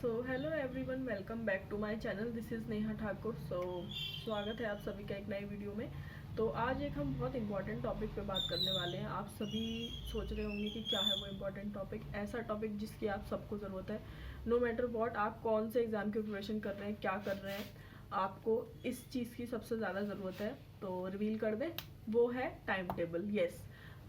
So hello everyone, welcome back to my channel. This is Neha Thakur. स्वागत है आप सभी का एक नए वीडियो में। तो आज एक हम बहुत इंपॉर्टेंट टॉपिक पे बात करने वाले हैं। आप सभी सोच रहे होंगे कि क्या है वो इम्पॉर्टेंट टॉपिक। ऐसा टॉपिक जिसकी आप सबको ज़रूरत है। नो मैटर वॉट, आप कौन से एग्ज़ाम की प्रिपरेशन कर रहे हैं, क्या कर रहे हैं, आपको इस चीज़ की सबसे ज़्यादा ज़रूरत है। तो रिवील कर दें, वो है टाइम टेबल। येस,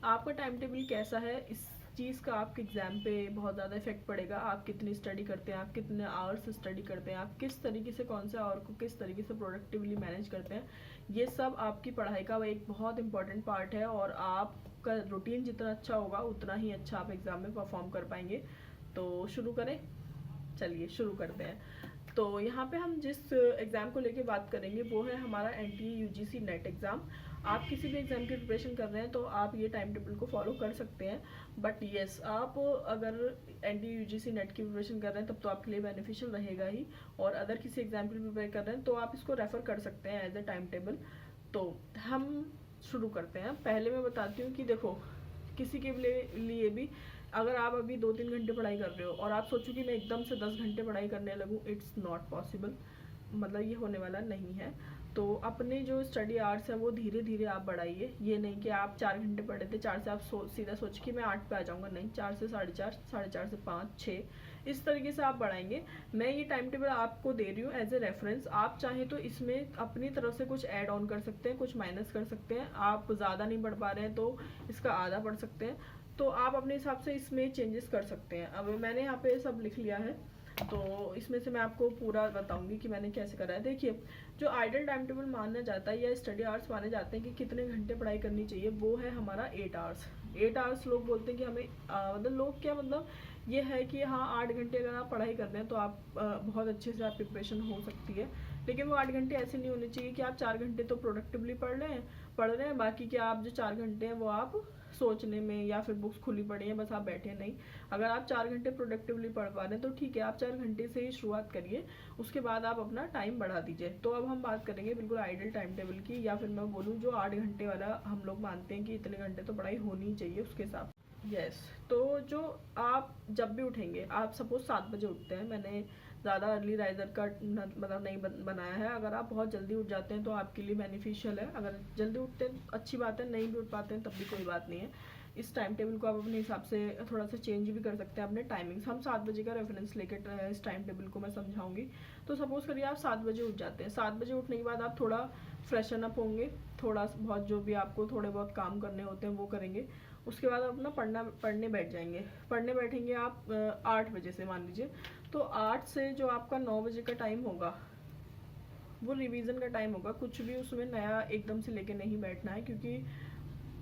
आपका टाइम टेबल कैसा है, इस चीज़ का आपके एग्ज़ाम पे बहुत ज़्यादा इफेक्ट पड़ेगा। आप कितनी स्टडी करते हैं, आप कितने आवर्स स्टडी करते हैं, आप किस तरीके से कौन से आवर को किस तरीके से प्रोडक्टिवली मैनेज करते हैं, ये सब आपकी पढ़ाई का एक बहुत इंपॉर्टेंट पार्ट है। और आपका रूटीन जितना अच्छा होगा उतना ही अच्छा आप एग्ज़ाम में परफॉर्म कर पाएंगे। तो शुरू करें, चलिए शुरू करते हैं। तो यहाँ पे हम जिस एग्ज़ाम को लेके बात करेंगे वो है हमारा NTA UGC नेट एग्ज़ाम। आप किसी भी एग्ज़ाम की प्रिपरेशन कर रहे हैं तो आप ये टाइम टेबल को फॉलो कर सकते हैं। बट येस, आप अगर NTA UGC नेट की प्रिपरेशन कर रहे हैं तब तो आपके लिए बेनिफिशियल रहेगा ही। और अदर किसी एग्ज़ाम के लिए प्रिपेयर कर रहे हैं तो आप इसको रेफ़र कर सकते हैं एज ए टाइम टेबल। तो हम शुरू करते हैं। पहले मैं बताती हूँ कि देखो, किसी के लिए भी अगर आप अभी 2-3 घंटे पढ़ाई कर रहे हो और आप सोचो कि मैं एकदम से 10 घंटे पढ़ाई करने लगूँ, इट्स नॉट पॉसिबल। मतलब ये होने वाला नहीं है। तो अपने जो स्टडी आवर्स है वो धीरे धीरे आप बढ़ाइए। ये नहीं कि आप 4 घंटे पढ़े थे, 4 से आप सीधा सोच कि मैं 8 पे आ जाऊँगा। नहीं, 4 से 4:30, 4:30 से 5, 6, इस तरीके से आप बढ़ाएंगे। मैं ये टाइम टेबल आपको दे रही हूँ एज ए रेफरेंस। आप चाहें तो इसमें अपनी तरफ से कुछ ऐड ऑन कर सकते हैं, कुछ माइनस कर सकते हैं। आप ज़्यादा नहीं पढ़ पा रहे हैं तो इसका आधा पढ़ सकते हैं। तो आप अपने हिसाब से इसमें चेंजेस कर सकते हैं। अब मैंने यहाँ पे सब लिख लिया है, तो इसमें से मैं आपको पूरा बताऊंगी कि मैंने कैसे करा है। देखिए, जो आइडल टाइम टेबल माना जाता है या स्टडी आवर्स माने जाते हैं कि कितने घंटे पढ़ाई करनी चाहिए, वो है हमारा 8 आवर्स। 8 आवर्स लोग बोलते हैं कि हमें मतलब लोग क्या, मतलब ये है कि हाँ 8 घंटे अगर आप पढ़ाई कर रहे हैं तो आप बहुत अच्छे से आप प्रिपरेशन हो सकती है। लेकिन वो 8 घंटे ऐसे नहीं होने चाहिए कि आप 4 घंटे तो प्रोडक्टिवली पढ़ रहे हैं, बाकी के आप जो 4 घंटे हैं वो आप सोचने में या फिर बुक्स खुली पड़ी हैं बस आप बैठे नहीं। अगर आप 4 घंटे प्रोडक्टिवली पढ़ पा रहे हैं तो ठीक है, आप 4 घंटे से ही शुरुआत करिए, उसके बाद आप अपना टाइम बढ़ा दीजिए। तो अब हम बात करेंगे बिल्कुल आइडल टाइम टेबल की, या फिर मैं बोलूँ जो 8 घंटे वाला हम लोग मानते हैं कि इतने घंटे तो पढ़ाई होनी चाहिए उसके हिसाब। यस, तो जो आप जब भी उठेंगे, आप सपोज 7 बजे उठते हैं। मैंने ज़्यादा अर्ली राइजर का मतलब नहीं बनाया है। अगर आप बहुत जल्दी उठ जाते हैं तो आपके लिए बेनिफिशियल है। अगर जल्दी उठते हैं अच्छी बात है, नहीं भी उठ पाते हैं तब भी कोई बात नहीं है। इस टाइम टेबल को आप अपने हिसाब से थोड़ा सा चेंज भी कर सकते हैं अपने टाइमिंग्स। हम 7 बजे का रेफरेंस लेकर इस टाइम टेबल को मैं समझाऊंगी। तो सपोज करिए आप 7 बजे उठ जाते हैं। 7 बजे उठने के बाद आप थोड़ा फ्रेशन अप होंगे, थोड़ा बहुत जो भी आपको थोड़े बहुत काम करने होते हैं वो करेंगे। उसके बाद आप अपना पढ़ने बैठ जाएंगे। पढ़ने बैठेंगे आप 8 बजे से मान लीजिए। तो 8 से जो आपका 9 बजे का टाइम होगा वो रिवीजन का टाइम होगा। कुछ भी उसमें नया एकदम से लेके नहीं बैठना है, क्योंकि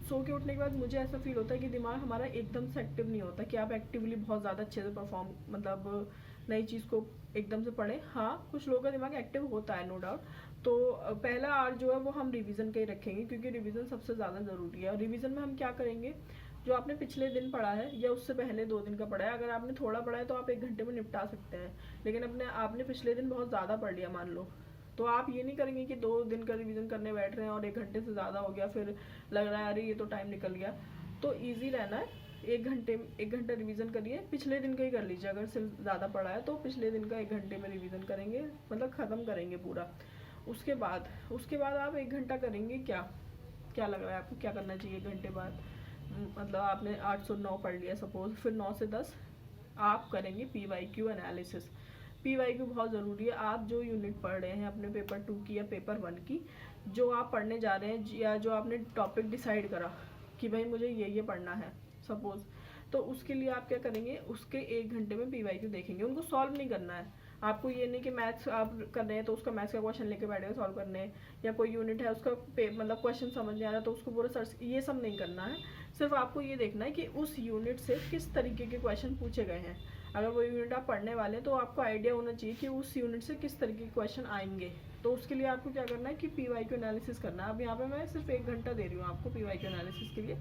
सो के उठने के बाद मुझे ऐसा फील होता है कि दिमाग हमारा एकदम से एक्टिव नहीं होता कि आप एक्टिवली बहुत ज़्यादा अच्छे से परफॉर्म मतलब नई चीज़ को एकदम से पढ़ें। हाँ, कुछ लोगों का दिमाग एक्टिव होता है, नो डाउट। तो पहला आवर जो है वो हम रिवीजन का ही रखेंगे, क्योंकि रिवीजन सबसे ज़्यादा ज़रूरी है। और रिवीजन में हम क्या करेंगे, जो आपने पिछले दिन पढ़ा है या उससे पहले 2 दिन का पढ़ा है, अगर आपने थोड़ा पढ़ा है तो आप 1 घंटे में निपटा सकते हैं। लेकिन आपने पिछले दिन बहुत ज़्यादा पढ़ लिया मान लो, तो आप ये नहीं करेंगे कि 2 दिन का रिवीजन करने बैठ रहे हैं और 1 घंटे से ज़्यादा हो गया, फिर लग रहा है अरे ये तो टाइम निकल गया। तो ईजी रहना है, 1 घंटा रिवीजन करिए। पिछले दिन का ही कर लीजिए, अगर सिर्फ ज़्यादा पढ़ा है तो पिछले दिन का 1 घंटे में रिवीजन करेंगे, मतलब ख़त्म करेंगे पूरा। उसके बाद आप 1 घंटा करेंगे क्या क्या लग रहा है आपको क्या करना चाहिए 1 घंटे बाद। मतलब आपने 809 पढ़ लिया सपोज, फिर 9 से 10 आप करेंगे PYQ एनालिसिस। PYQ बहुत ज़रूरी है। आप जो यूनिट पढ़ रहे हैं अपने पेपर 2 की या पेपर 1 की, जो आप पढ़ने जा रहे हैं या जो आपने टॉपिक डिसाइड करा कि भाई मुझे ये पढ़ना है सपोज, तो उसके लिए आप क्या करेंगे, उसके 1 घंटे में PYQ देखेंगे। उनको सॉल्व नहीं करना है आपको। ये नहीं कि मैथ्स आप कर रहे हैं तो उसका मैथ्स का क्वेश्चन लेके बैठे सॉल्व करने, या कोई यूनिट है उसका मतलब क्वेश्चन समझ नहीं आ रहा तो उसको पूरा सर्च, ये सब नहीं करना है। सिर्फ आपको ये देखना है कि उस यूनिट से किस तरीके के क्वेश्चन पूछे गए हैं। अगर वो यूनिट आप पढ़ने वाले हैं तो आपको आइडिया होना चाहिए कि उस यूनिट से किस तरीके के क्वेश्चन आएंगे। तो उसके लिए आपको क्या करना है कि PYQ एनालिसिस करना है। अब यहाँ पे मैं सिर्फ 1 घंटा दे रही हूँ आपको PYQ एनालिसिस के लिए,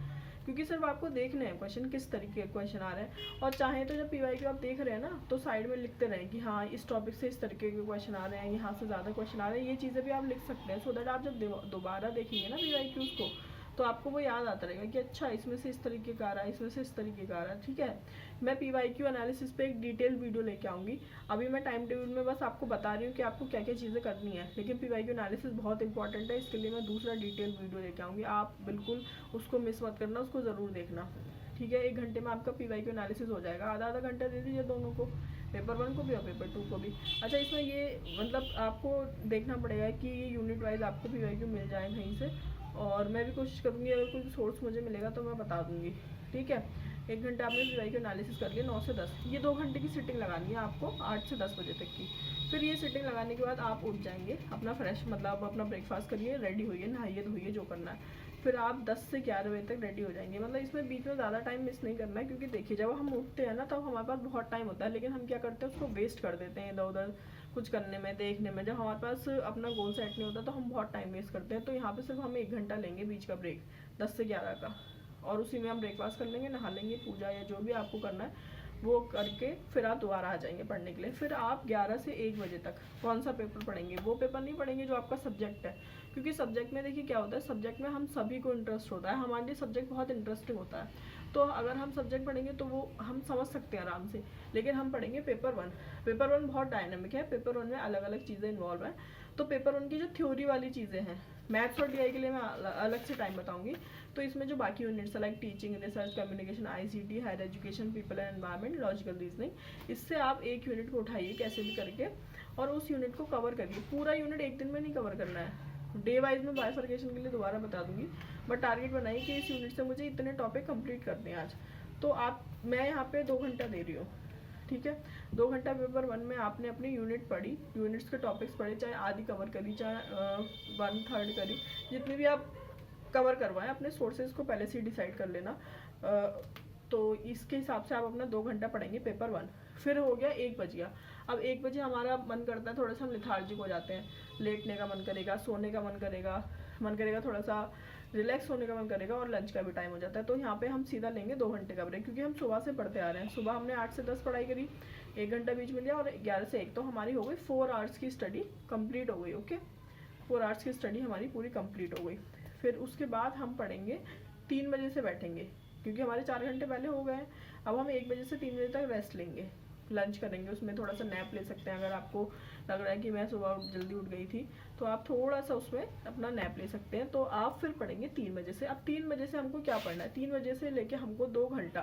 क्योंकि सिर्फ आपको देखने हैं क्वेश्चन किस तरीके के क्वेश्चन आ रहे हैं। और चाहे तो जब PYQ आप देख रहे हैं ना तो साइड में लिखते रहें कि हाँ इस टॉपिक से इस तरीके के क्वेश्चन आ रहे हैं, यहाँ से ज़्यादा क्वेश्चन आ रहे हैं, ये चीज़ें भी आप लिख सकते हैं। सो दैट आप जब दोबारा देखेंगे ना PYQs को तो आपको वो याद आता रहेगा कि अच्छा इसमें से इस तरीके का आ रहा है, इसमें से इस तरीके का आ रहा है। ठीक है, मैं PYQ एनालिसिस पे एक डिटेल वीडियो लेके आऊँगी। अभी मैं टाइम टेबल में बस आपको बता रही हूँ कि आपको क्या क्या चीज़ें करनी है, लेकिन PYQ एनालिसिस बहुत इंपॉर्टेंट है, इसके लिए मैं दूसरा डिटेल वीडियो लेके आऊँगी। आप बिल्कुल उसको मिस मत करना, उसको ज़रूर देखना। ठीक है, 1 घंटे में आपका PYQ एनालिसिस हो जाएगा। आधा आधा घंटा दे दीजिए दोनों को, पेपर 1 को भी और पेपर 2 को भी। अच्छा, इसमें ये मतलब आपको देखना पड़ेगा कि ये यूनिट वाइज आपको PYQ मिल जाए कहीं से, और मैं भी कोशिश करूँगी अगर कोई सोर्स मुझे मिलेगा तो मैं बता दूँगी। ठीक है, 1 घंटा आपने PYQ एनालिसिस कर लिया 9 से 10, ये 2 घंटे की सिटिंग लगानी है आपको 8 से 10 बजे तक की। फिर ये सिटिंग लगाने के बाद आप उठ जाएंगे, अपना फ्रेश मतलब अपना ब्रेकफास्ट करिए, रेडी होइए, नहाइए धोइए जो करना है। फिर आप 10 से 11 बजे तक रेडी हो जाएंगे। मतलब इसमें बीच में ज़्यादा टाइम मिस नहीं करना है, क्योंकि देखिए जब हम उठते हैं ना तब हमारे पास बहुत टाइम होता है, लेकिन हम क्या करते हैं उसको वेस्ट कर देते हैं इधर उधर कुछ करने में, देखने में। जब हमारे पास अपना गोल सेट नहीं होता तो हम बहुत टाइम वेस्ट करते हैं। तो यहाँ पे सिर्फ हम 1 घंटा लेंगे बीच का ब्रेक 10 से 11 का, और उसी में हम ब्रेकफास्ट कर लेंगे, नहा लेंगे, पूजा या जो भी आपको करना है वो करके फिर आप दोबारा आ जाएंगे पढ़ने के लिए। फिर आप 11 से 1 बजे तक कौन सा पेपर पढ़ेंगे? वो पेपर नहीं पढ़ेंगे जो आपका सब्जेक्ट है, क्योंकि सब्जेक्ट में देखिए क्या होता है, सब्जेक्ट में हम सभी को इंटरेस्ट होता है, हमारे लिए सब्जेक्ट बहुत इंटरेस्टिंग होता है। तो अगर हम सब्जेक्ट पढ़ेंगे तो वो हम समझ सकते हैं आराम से, लेकिन हम पढ़ेंगे पेपर 1। पेपर 1 बहुत डायनेमिक है, पेपर 1 में अलग अलग चीज़ें इन्वॉल्व हैं। तो पेपर 1 की जो थ्योरी वाली चीज़ें हैं, मैथ्स और DI के लिए मैं अलग से टाइम बताऊंगी। तो इसमें जो बाकी units like teaching, research, communication, ICT, higher education, people and environment, logical reasoning, इससे आप एक यूनिट को उठाइए कैसे भी करके और उस यूनिट को कवर करिए। पूरा यूनिट एक दिन में नहीं कवर करना है, डे वाइज में बाइफर्केशन के लिए दोबारा बता दूंगी, बट टारगेट बनाइए कि इस यूनिट से मुझे इतने टॉपिक कंप्लीट करने हैं आज। तो मैं यहाँ पे 2 घंटा दे रही हूँ। ठीक है, 2 घंटा पेपर 1 में आपने अपनी यूनिट पढ़ी, यूनिट्स के टॉपिक्स पढ़े, चाहे आधी कवर करी, चाहे 1/3 करी, जितनी भी आप कवर करवाएं। अपने सोर्सेज को पहले से ही डिसाइड कर लेना। तो इसके हिसाब से आप अपना 2 घंटा पढ़ेंगे पेपर 1। फिर हो गया 1 बज गया। अब 1 बजे हमारा मन करता है, थोड़ा सा हम लेथार्जिक हो जाते हैं, लेटने का मन करेगा, सोने का मन करेगा, थोड़ा सा रिलैक्स होने का मन करेगा, और लंच का भी टाइम हो जाता है। तो यहाँ पे हम सीधा लेंगे 2 घंटे का ब्रेक, क्योंकि हम सुबह से पढ़ते आ रहे हैं। सुबह हमने 8 से 10 पढ़ाई करी, 1 घंटा बीच में लिया, और 11 से 1 तो हमारी हो गई 4 आवर्स की स्टडी कंप्लीट हो गई। ओके, 4 आवर्स की स्टडी हमारी पूरी कंप्लीट हो गई। फिर उसके बाद हम पढ़ेंगे 3 बजे से बैठेंगे, क्योंकि हमारे 4 घंटे पहले हो गए। अब हम 1 बजे से 3 बजे तक रेस्ट लेंगे, लंच करेंगे, उसमें थोड़ा सा नैप ले सकते हैं। अगर आपको लग रहा है कि मैं सुबह जल्दी उठ गई थी तो आप थोड़ा सा उसमें अपना नैप ले सकते हैं। तो आप फिर पढ़ेंगे 3 बजे से। अब 3 बजे से हमको क्या पढ़ना है? 3 बजे से लेके हमको 2 घंटा,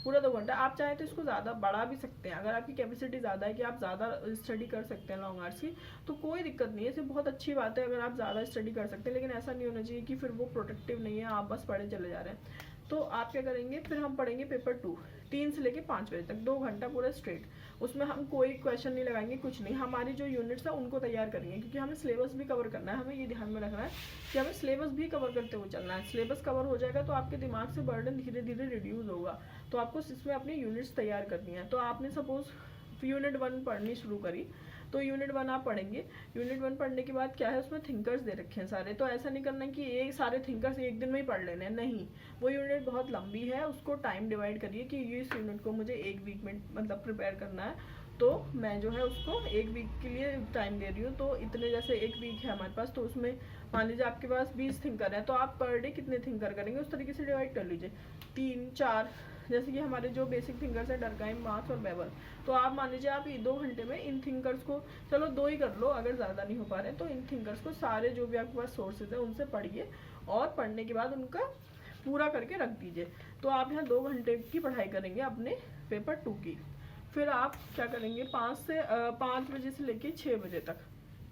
पूरा 2 घंटा। आप चाहें तो इसको ज़्यादा बढ़ा भी सकते हैं, अगर आपकी कैपेसिटी ज़्यादा है कि आप ज़्यादा स्टडी कर सकते हैं लॉन्ग आवर्स की, तो कोई दिक्कत नहीं है। इसे बहुत अच्छी बात है अगर आप ज़्यादा स्टडी कर सकते हैं, लेकिन ऐसा नहीं होना चाहिए कि फिर वो प्रोडक्टिव नहीं है, आप बस पढ़े चले जा रहे हैं। तो आप क्या करेंगे, फिर हम पढ़ेंगे पेपर 2 3 से लेके 5 बजे तक, 2 घंटा पूरा स्ट्रेट। उसमें हम कोई क्वेश्चन नहीं लगाएंगे, कुछ नहीं, हमारी जो यूनिट्स है उनको तैयार करेंगे, क्योंकि हमें सिलेबस भी कवर करना है। हमें ये ध्यान में रखना है कि हमें सिलेबस भी कवर करते हुए चलना है। सिलेबस कवर हो जाएगा तो आपके दिमाग से बर्डन धीरे धीरे रिड्यूस होगा। तो आपको इसमें अपनी यूनिट्स तैयार करनी है। तो आपने सपोज यूनिट 1 पढ़नी शुरू करी, तो यूनिट 1 आप पढ़ेंगे। यूनिट 1 पढ़ने के बाद क्या है, उसमें थिंकर्स दे रखे हैं सारे। तो ऐसा नहीं करना कि एक सारे थिंकर्स एक दिन में ही पढ़ लेने हैं, नहीं। वो यूनिट बहुत लंबी है, उसको टाइम डिवाइड करिए कि इस यूनिट को मुझे 1 वीक में मतलब प्रिपेयर करना है, तो मैं जो है उसको 1 वीक के लिए टाइम दे रही हूँ। तो इतने, जैसे 1 वीक है हमारे पास, तो उसमें मान लीजिए आपके पास 20 थिंकर हैं, तो आप पर डे कितने थिंकर करेंगे उस तरीके से डिवाइड कर लीजिए, 3 4। जैसे कि हमारे जो बेसिक थिंकर्स हैं डरकाइम, मार्क्स और बेबल, तो आप मान लीजिए आप 2 घंटे में इन थिंकर्स को, चलो 2 ही कर लो अगर ज़्यादा नहीं हो पा रहे हैं, तो इन थिंकर्स को सारे जो भी आपके पास सोर्सेज है उनसे पढ़िए, और पढ़ने के बाद उनका पूरा करके रख दीजिए। तो आप यहाँ 2 घंटे की पढ़ाई करेंगे अपने पेपर 2 की। फिर आप क्या करेंगे, 5 बजे से लेके 6 बजे तक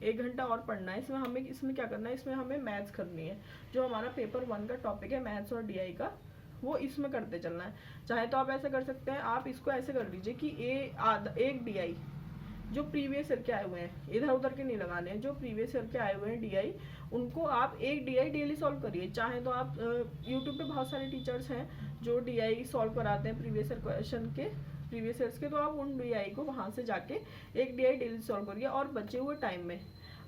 1 घंटा और पढ़ना है। इसमें क्या करना है, इसमें हमें मैथ्स करनी है। जो हमारा पेपर 1 का टॉपिक है मैथ्स और DI का, वो इसमें करते चलना है। चाहे तो आप ऐसा कर सकते हैं, आप इसको ऐसे कर लीजिए कि एक DI जो प्रीवियस ईयर के आए हुए हैं, इधर उधर के नहीं लगाने हैं, जो प्रीवियस ईयर के आए हुए हैं DI, उनको आप एक DI डेली सॉल्व करिए। चाहे तो आप यूट्यूब पे बहुत सारे टीचर्स हैं जो DI सॉल्व कराते हैं प्रीवियस ईयर क्वेश्चन के, प्रीवियस ईयर्स के, तो आप उन DI को वहाँ से जाके एक DI डेली सॉल्व करिए। और बचे हुए टाइम में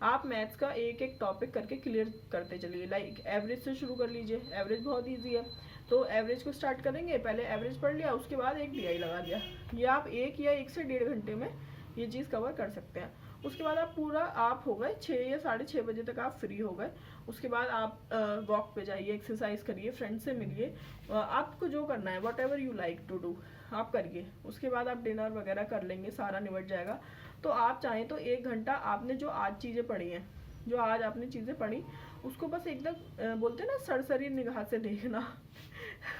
आप मैथ्स का एक एक टॉपिक करके क्लियर करते चलिए। लाइक एवरेज से शुरू कर लीजिए, एवरेज बहुत ईजी है। तो एवरेज को स्टार्ट करेंगे, पहले एवरेज पढ़ लिया, उसके बाद एक DI लगा दिया। ये आप 1 या 1 से 1.5 घंटे में ये चीज़ कवर कर सकते हैं। उसके बाद आप हो गए 6 या 6:30 बजे तक आप फ्री हो गए। उसके बाद आप वॉक पे जाइए, एक्सरसाइज करिए, फ्रेंड से मिलिए, आपको जो करना है whatever you like to do आप करिए। उसके बाद आप डिनर वगैरह कर लेंगे, सारा निपट जाएगा। तो आप चाहें तो 1 घंटा आपने जो आज चीज़ें पढ़ी हैं, जो आज आपने चीज़ें पढ़ी, उसको बस एकदम बोलते हैं ना सरसरी निगाह से देखना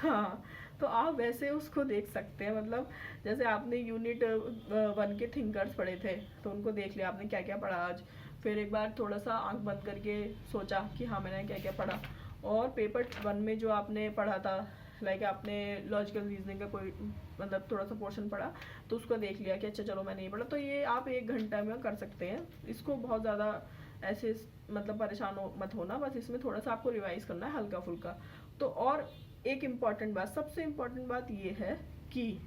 हाँ, तो आप वैसे उसको देख सकते हैं। मतलब जैसे आपने यूनिट 1 के थिंकर्स पढ़े थे, तो उनको देख लिया आपने क्या क्या पढ़ा आज। फिर एक बार थोड़ा सा आंख बंद करके सोचा कि हाँ मैंने क्या क्या पढ़ा। और पेपर 1 में जो आपने पढ़ा था, लाइक आपने लॉजिकल रीजनिंग का कोई मतलब थोड़ा सा पोर्शन पढ़ा, तो उसको देख लिया कि अच्छा चलो मैंने ये पढ़ा। तो ये आप 1 घंटा में कर सकते हैं। इसको बहुत ज़्यादा ऐसे मतलब परेशान मत होना, बस इसमें थोड़ा सा आपको रिवाइज करना है हल्का फुल्का। तो और एक इम्पॉर्टेंट बात, सबसे इम्पॉर्टेंट बात ये है कि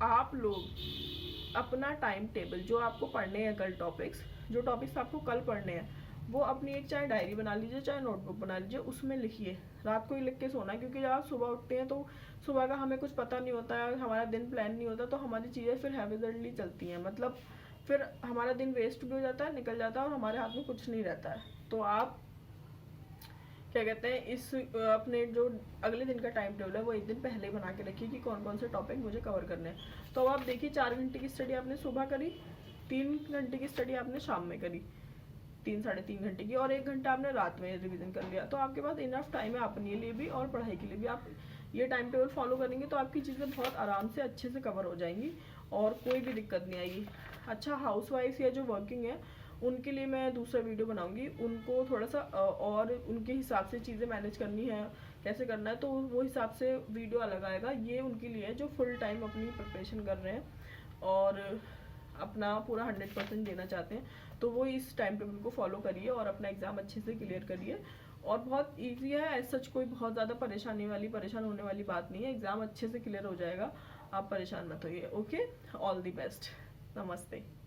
आप लोग अपना टाइम टेबल, जो आपको पढ़ने हैं कल टॉपिक्स, जो टॉपिक्स आपको कल पढ़ने हैं, वो अपनी एक चाहे डायरी बना लीजिए चाहे नोटबुक बना लीजिए, उसमें लिखिए। रात को ही लिख के सोना है, क्योंकि जब आप सुबह उठते हैं तो सुबह का हमें कुछ पता नहीं होता है, हमारा दिन प्लान नहीं होता, तो हमारी चीज़ें फिर हैविजली चलती हैं। मतलब फिर हमारा दिन वेस्ट भी हो जाता है, निकल जाता है, और हमारे हाथ में कुछ नहीं रहता है। तो आप क्या कहते हैं, इस अपने जो अगले दिन का टाइम टेबल है वो एक दिन पहले ही बना के रखिए कि कौन कौन से टॉपिक मुझे कवर करने हैं। तो अब आप देखिए 4 घंटे की स्टडी आपने सुबह करी, 3 घंटे की स्टडी आपने शाम में करी, 3-3.5 घंटे की, और 1 घंटा आपने रात में रिवीजन कर लिया। तो आपके पास इनफ टाइम है अपने लिए भी और पढ़ाई के लिए भी। आप ये टाइम टेबल फॉलो करेंगे तो आपकी चीज़ें बहुत आराम से अच्छे से कवर हो जाएंगी और कोई भी दिक्कत नहीं आएगी। अच्छा, हाउसवाइफ्स या जो वर्किंग है उनके लिए मैं दूसरा वीडियो बनाऊंगी, उनको थोड़ा सा और उनके हिसाब से चीज़ें मैनेज करनी है, कैसे करना है, तो वो हिसाब से वीडियो अलग आएगा। ये उनके लिए है जो फुल टाइम अपनी प्रिपरेशन कर रहे हैं और अपना पूरा 100% देना चाहते हैं। तो वो इस टाइम टेबल को फॉलो करिए और अपना एग्ज़ाम अच्छे से क्लियर करिए। और बहुत ईजी है, ऐसा सच कोई बहुत ज़्यादा परेशान होने वाली बात नहीं है। एग्ज़ाम अच्छे से क्लियर हो जाएगा, आप परेशान मत होइए। ओके, ऑल द बेस्ट, नमस्ते।